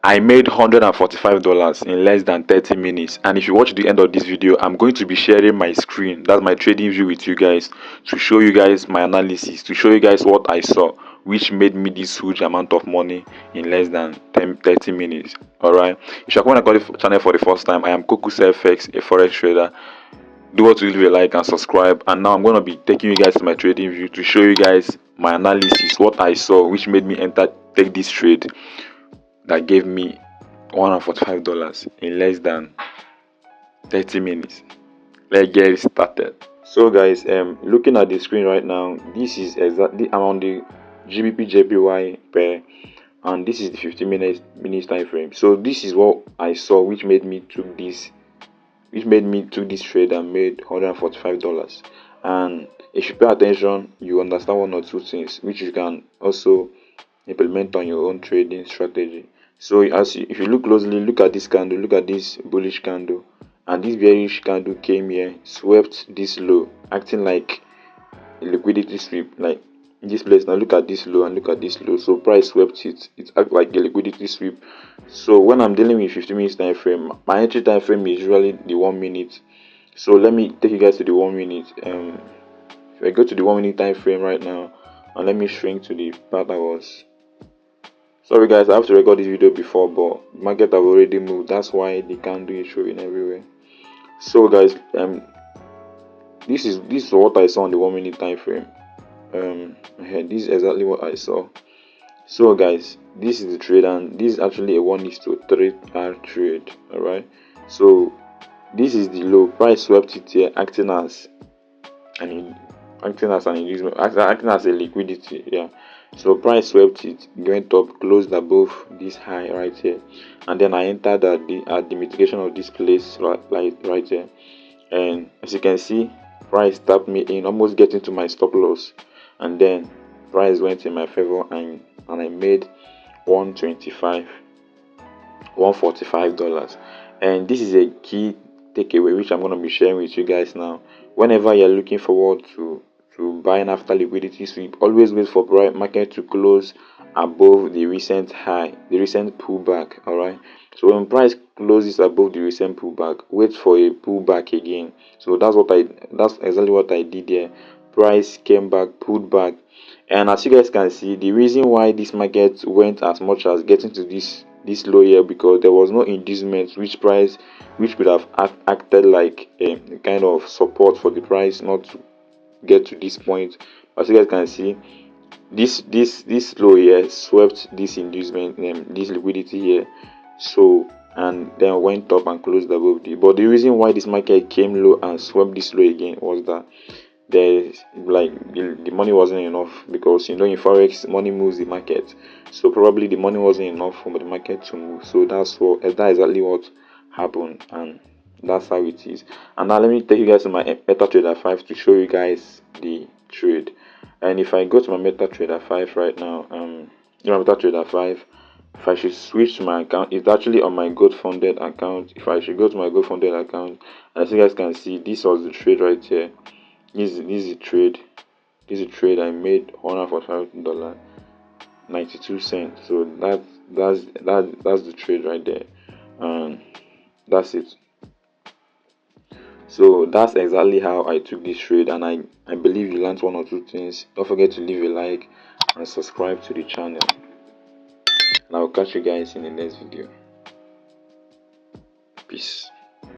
I made $145 in less than 30 minutes. And if you watch the end of this video, I'm going to be sharing my screen, that's my trading view, with you guys to show you guys my analysis, to show you guys what I saw, which made me this huge amount of money in less than 30 minutes. Alright, if you're coming to the channel for the first time, I am FX, a forex trader. Do what to leave a like and subscribe. And now I'm going to be taking you guys to my trading view to show you guys my analysis, what I saw, which made me take this trade that gave me $145 in less than 30 minutes. Let's get it started. So guys, looking at the screen right now, this is exactly around the GBP JPY pair, and this is the 15 minutes time frame. So this is what I saw, which made me took this trade and made $145. And if you pay attention, you understand one or two things which you can also implement on your own trading strategy. So if you look closely, look at this candle, look at this bullish candle, and this bearish candle came here, swept this low, acting like a liquidity sweep, like in this place. Now look at this low and look at this low. So price swept it, act like a liquidity sweep. So when I'm dealing with 15 minutes time frame, my entry time frame is usually the 1 minute. So let me take you guys to the 1 minute. If I go to the 1 minute time frame right now, and let me shrink to the part I was. Sorry guys, I have to record this video before, but the market have already moved. That's why the candle is showing everywhere. So guys, this is what I saw on the 1 minute time frame. This is exactly what I saw. So guys, this is the trade, and this is actually a 1:3 hour trade. All right. So this is the low. Price swept it here, acting as an inducement, acting as a liquidity. Yeah. So price swept it, went up, closed above this high right here, and then I entered at the mitigation of this place right here. And as you can see, price tapped me in, almost getting to my stop loss, and then price went in my favor, and I made $145. And this is a key takeaway which I'm going to be sharing with you guys now. Whenever you're looking forward to buying after liquidity sweep, always wait for market to close above the recent high, the recent pullback. All right, so when price closes above the recent pullback, wait for a pullback again. So that's exactly what I did there. Price came back, pulled back, and as you guys can see, the reason why this market went as much as getting to this low here, because there was no inducement which could have acted like a kind of support for the price not to get to this point. As you guys can see, this low here swept this inducement, this liquidity here, so, and then went up and closed above the. But the reason why this market came low and swept this low again was that there's like the money wasn't enough, because in forex money moves the market. So probably the money wasn't enough for the market to move. So that's exactly what happened, and that's how it is. And now let me take you guys to my MetaTrader 5 to show you guys the trade. And if I go to my MetaTrader 5 right now, MetaTrader 5, if I should switch to my account, it's actually on my gold funded account. If I should go to my gold funded account, and as you guys can see, this was the trade right here. This is a trade. This is a trade I made $145, 92 cents. So that's the trade right there, and that's it. So that's exactly how I took this trade, and I believe you learned one or two things. Don't forget to leave a like and subscribe to the channel, and I'll catch you guys in the next video. Peace.